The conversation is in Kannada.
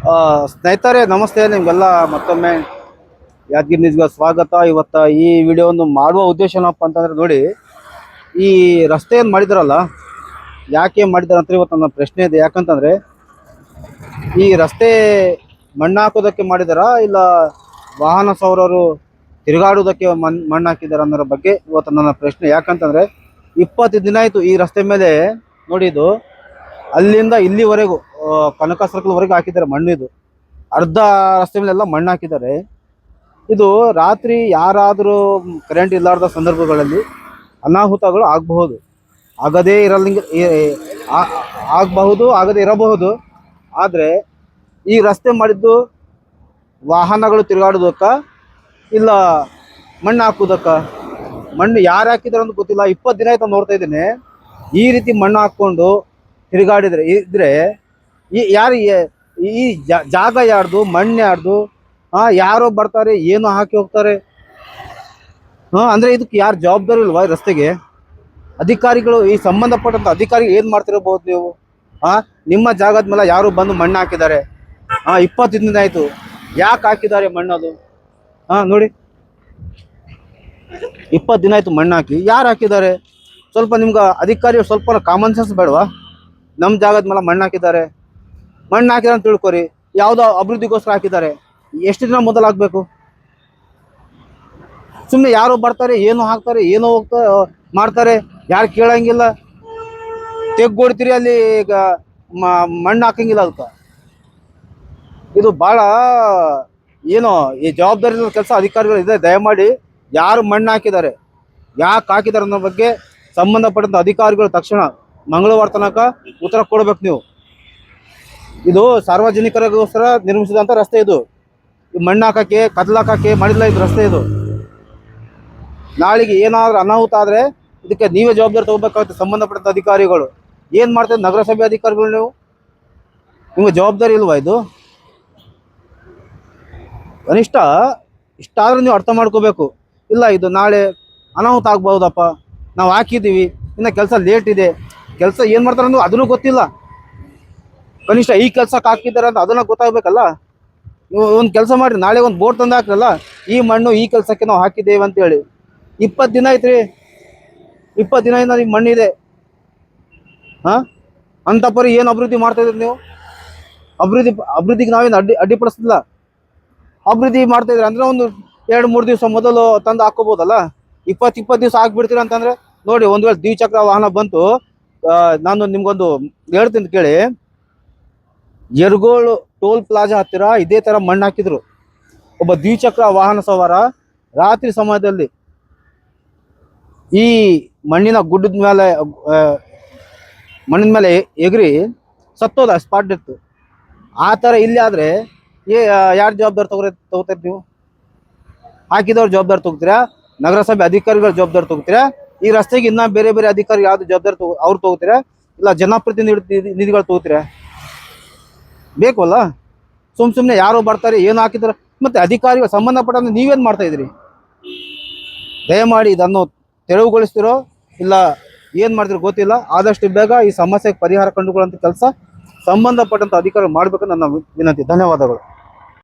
ಸ್ನೇಹಿತರೆ ನಮಸ್ತೆ, ನಿಮ್ಗೆಲ್ಲ ಮತ್ತೊಮ್ಮೆ ಯಾದಗಿರಿ ನ್ಯೂಸ್ಗೆ ಸ್ವಾಗತ. ಇವತ್ತು ಈ ವಿಡಿಯೋವನ್ನು ಮಾಡುವ ಉದ್ದೇಶ ಏನಪ್ಪ ಅಂತಂದ್ರೆ, ನೋಡಿ, ಈ ರಸ್ತೆಯನ್ನು ಮಾಡಿದಾರಲ್ಲ, ಯಾಕೆ ಮಾಡಿದಾರೆ ಅಂತ ಇವತ್ತು ನನ್ನ ಪ್ರಶ್ನೆ ಇದೆ. ಯಾಕಂತಂದರೆ, ಈ ರಸ್ತೆ ಮಣ್ಣು ಹಾಕೋದಕ್ಕೆ ಮಾಡಿದಾರ, ಇಲ್ಲ ವಾಹನ ಸವಾರರು ತಿರುಗಾಡೋದಕ್ಕೆ ಮಣ್ಣು ಹಾಕಿದಾರ ಅನ್ನೋದ್ರ ಬಗ್ಗೆ ಇವತ್ತು ನನ್ನ ಪ್ರಶ್ನೆ. ಯಾಕಂತಂದರೆ 20 ದಿನ ಆಯಿತು ಈ ರಸ್ತೆ ಮೇಲೆ, ನೋಡಿ, ಇದು ಅಲ್ಲಿಂದ ಇಲ್ಲಿವರೆಗೂ ಕನಕ ಸರ್ಕಲ್ವರೆಗೂ ಹಾಕಿದ್ದಾರೆ ಮಣ್ಣು. ಇದು ಅರ್ಧ ರಸ್ತೆ ಮೇಲೆಲ್ಲ ಮಣ್ಣು ಹಾಕಿದ್ದಾರೆ. ಇದು ರಾತ್ರಿ ಯಾರಾದರೂ ಕರೆಂಟ್ ಇಲ್ಲಾರ್ದ ಸಂದರ್ಭಗಳಲ್ಲಿ ಅನಾಹುತಗಳು ಆಗಬಹುದು, ಆಗದೇ ಆಗದೇ ಇರಬಹುದು. ಆದರೆ ಈ ರಸ್ತೆ ಮಾಡಿದ್ದು ವಾಹನಗಳು ತಿರುಗಾಡೋದಕ್ಕ, ಇಲ್ಲ ಮಣ್ಣು ಹಾಕೋದಕ್ಕ? ಮಣ್ಣು ಯಾರು ಹಾಕಿದಾರೆ ಅಂತ ಗೊತ್ತಿಲ್ಲ. 20 ದಿನ ಆಯ್ತು ನೋಡ್ತಾ ಇದ್ದೀನಿ. ಈ ರೀತಿ ಮಣ್ಣು ಹಾಕ್ಕೊಂಡು ತಿರುಗಾಡಿದ್ರೆ ಇದ್ರೆ ಈ ಜಾಗ ಯಾರ್ದು, ಮಣ್ಣು ಯಾರ್ದು? ಯಾರೋ ಬರ್ತಾರೆ, ಏನೋ ಹಾಕಿ ಹೋಗ್ತಾರೆ. ಅಂದರೆ ಇದಕ್ಕೆ ಯಾರು ಜವಾಬ್ದಾರಿ ಇಲ್ವಾ ಈ ರಸ್ತೆಗೆ? ಅಧಿಕಾರಿಗಳು, ಈ ಸಂಬಂಧಪಟ್ಟಂಥ ಅಧಿಕಾರಿ ಏನು ಮಾಡ್ತಿರಬಹುದು ನೀವು? ನಿಮ್ಮ ಜಾಗದ ಮೇಲೆ ಯಾರು ಬಂದು ಮಣ್ಣು ಹಾಕಿದ್ದಾರೆ? 20 ದಿನ ಆಯಿತು. ಯಾಕೆ ಹಾಕಿದ್ದಾರೆ ಮಣ್ಣದು? ನೋಡಿ, 20 ದಿನ ಆಯಿತು ಮಣ್ಣು ಹಾಕಿ. ಯಾರು ಹಾಕಿದ್ದಾರೆ? ಸ್ವಲ್ಪ ನಿಮ್ಗೆ ಅಧಿಕಾರಿ ಸ್ವಲ್ಪ ಕಾಮನ್ ಸೆನ್ಸ್ ಬೇಡವಾ? ನಮ್ಮ ಜಾಗದ ಮೇಲೆ ಮಣ್ಣು ಹಾಕಿದ್ದಾರೆ ಅಂತ ತಿಳ್ಕೊರಿ. ಯಾವುದೋ ಅಭಿವೃದ್ಧಿಗೋಸ್ಕರ ಹಾಕಿದ್ದಾರೆ. ಎಷ್ಟು ದಿನ ಮೊದಲು ಹಾಕಬೇಕು? ಸುಮ್ಮನೆ ಯಾರೋ ಬರ್ತಾರೆ, ಏನೋ ಹಾಕ್ತಾರೆ, ಏನೋ ಮಾಡ್ತಾರೆ, ಯಾರು ಕೇಳಂಗಿಲ್ಲ. ತೆಗ್ಗೊಡ್ತೀರಿ, ಅಲ್ಲಿ ಈಗ ಮಣ್ಣು ಹಾಕಂಗಿಲ್ಲ ಅದಕ್ಕೆ. ಇದು ಭಾಳ ಏನೋ ಈ ಜವಾಬ್ದಾರಿ ಕೆಲಸ ಅಧಿಕಾರಿಗಳು ಇದೆ. ದಯಮಾಡಿ ಯಾರು ಮಣ್ಣು ಹಾಕಿದ್ದಾರೆ, ಯಾಕೆ ಹಾಕಿದ್ದಾರೆ ಅನ್ನೋ ಬಗ್ಗೆ ಸಂಬಂಧಪಟ್ಟಂಥ ಅಧಿಕಾರಿಗಳು ತಕ್ಷಣ ಮಂಗಳವಾರ ತನಕ ಉತ್ತರ ಕೊಡ್ಬೇಕು ನೀವು. ಇದು ಸಾರ್ವಜನಿಕರಿಗೋಸ್ಕರ ನಿರ್ಮಿಸಿದಂಥ ರಸ್ತೆ. ಇದು ಮಣ್ಣು ಹಾಕಕ್ಕೆ, ಕತ್ಲಾಕಕ್ಕೆ ಮಾಡಿಲ್ಲ ಇದು ರಸ್ತೆ. ಇದು ನಾಳೆಗೆ ಏನಾದರೂ ಅನಾಹುತ ಆದರೆ ಇದಕ್ಕೆ ನೀವೇ ಜವಾಬ್ದಾರಿ ತಗೋಬೇಕಾಗುತ್ತೆ. ಸಂಬಂಧಪಟ್ಟಂಥ ಅಧಿಕಾರಿಗಳು ಏನು ಮಾಡ್ತಾರೆ? ನಗರಸಭೆ ಅಧಿಕಾರಿಗಳು, ನಿಮಗೆ ಜವಾಬ್ದಾರಿ ಇಲ್ವಾ ಇದು? ಕನಿಷ್ಠ ಇಷ್ಟಾದರೂ ನೀವು ಅರ್ಥ ಮಾಡ್ಕೋಬೇಕು. ಇಲ್ಲ, ಇದು ನಾಳೆ ಅನಾಹುತ ಆಗ್ಬಹುದಪ್ಪ, ನಾವು ಹಾಕಿದ್ದೀವಿ, ಇನ್ನು ಕೆಲಸ ಲೇಟ್ ಇದೆ, ಕೆಲಸ ಏನು ಮಾಡ್ತಾರೆ ಅನ್ನೋದು ಅದನ್ನು ಗೊತ್ತಿಲ್ಲ. ಕನಿಷ್ಠ ಈ ಕೆಲಸಕ್ಕೆ ಹಾಕಿದ್ದಾರೆ ಅಂತ ಅದನ್ನು ಗೊತ್ತಾಗಬೇಕಲ್ಲ. ನೀವು ಒಂದು ಕೆಲಸ ಮಾಡಿ, ನಾಳೆ ಒಂದು ಬೋರ್ಡ್ ತಂದು ಹಾಕ್ರಲ್ಲ, ಈ ಮಣ್ಣು ಈ ಕೆಲಸಕ್ಕೆ ನಾವು ಹಾಕಿದ್ದೇವೆ ಅಂತೇಳಿ. 20 ದಿನ ಆಯ್ತು ರೀ. 20 ದಿನದಿಂದ ನಿಮ್ಮ ಮಣ್ಣಿದೆ. ಅಂಥ ಪರಿ ಏನು ಅಭಿವೃದ್ಧಿ ಮಾಡ್ತಾ ಇದ್ದೀರಿ ನೀವು? ಅಭಿವೃದ್ಧಿಗೆ ನಾವೇನು ಅಡ್ಡಿಪಡಿಸ್ತಿಲ್ಲ. ಅಭಿವೃದ್ಧಿ ಮಾಡ್ತಾ ಇದ್ರಿ ಅಂದರೆ ಒಂದು 2-3 ದಿವಸ ಮೊದಲು ತಂದು ಹಾಕೋಬೋದಲ್ಲ. 20 ದಿವಸ ಹಾಕ್ಬಿಡ್ತೀರ ಅಂತಂದರೆ ನೋಡಿ, ಒಂದು ವೇಳೆ ದ್ವಿಚಕ್ರ ವಾಹನ ಬಂತು, ನಾನು ನಿಮ್ಗೊಂದು ಹೇಳ್ತೀನಿ ಕೇಳಿ. ಯರಗೋಳು ಟೋಲ್ ಪ್ಲಾಜಾ ಹತ್ತಿರ ಇದೇ ಥರ ಮಣ್ಣು ಹಾಕಿದ್ರು. ಒಬ್ಬ ದ್ವಿಚಕ್ರ ವಾಹನ ಸವಾರ ರಾತ್ರಿ ಸಮಯದಲ್ಲಿ ಈ ಮಣ್ಣಿನ ಗುಡ್ಡದ ಮೇಲೆ ಎಗರಿ ಸತ್ತೋದ, ಸ್ಪಾಟ್ ಡೆತ್. ಆ ಥರ ಇಲ್ಲಿ ಆದರೆ ಯಾರು ಜವಾಬ್ದಾರಿ ತಗೋತೀರಿ ನೀವು? ಹಾಕಿದವ್ರು ಜವಾಬ್ದಾರಿ ತಗೋತೀರಾ? ನಗರಸಭೆ ಅಧಿಕಾರಿಗಳು ಜವಾಬ್ದಾರಿ ತಗೋತೀರಾ? ಈ ರಸ್ತೆಗೆ ಇನ್ನೂ ಬೇರೆ ಬೇರೆ ಅಧಿಕಾರಿ ಯಾವ್ದು ಜವಾಬ್ದಾರಿ ಅವ್ರು ತಗೋತೀರಾ? ಇಲ್ಲ ಜನಪ್ರತಿನಿಧಿಗಳು ತಗೋತೀರಾ? ಬೇಕಲ್ಲ. ಸುಮ್ಮನೆ ಯಾರೋ ಬರ್ತಾರೆ, ಏನು ಹಾಕಿದ್ರೆ ಮತ್ತೆ ಅಧಿಕಾರಿಗಳು ಸಂಬಂಧಪಟ್ಟಂತೆ ನೀವೇನು ಮಾಡ್ತಾ ಇದ್ದೀರಿ? ದಯಮಾಡಿ ಇದನ್ನು ತೆರವುಗೊಳಿಸ್ತಿರೋ ಇಲ್ಲ ಏನು ಮಾಡ್ತಿರೋ ಗೊತ್ತಿಲ್ಲ. ಆದಷ್ಟು ಬೇಗ ಈ ಸಮಸ್ಯೆಗೆ ಪರಿಹಾರ ಕಂಡುಕೊಳ್ಳುವಂಥ ಕೆಲಸ ಸಂಬಂಧಪಟ್ಟಂಥ ಅಧಿಕಾರಿಗಳು ಮಾಡಬೇಕಂತ ನನ್ನ ವಿನಂತಿ. ಧನ್ಯವಾದಗಳು.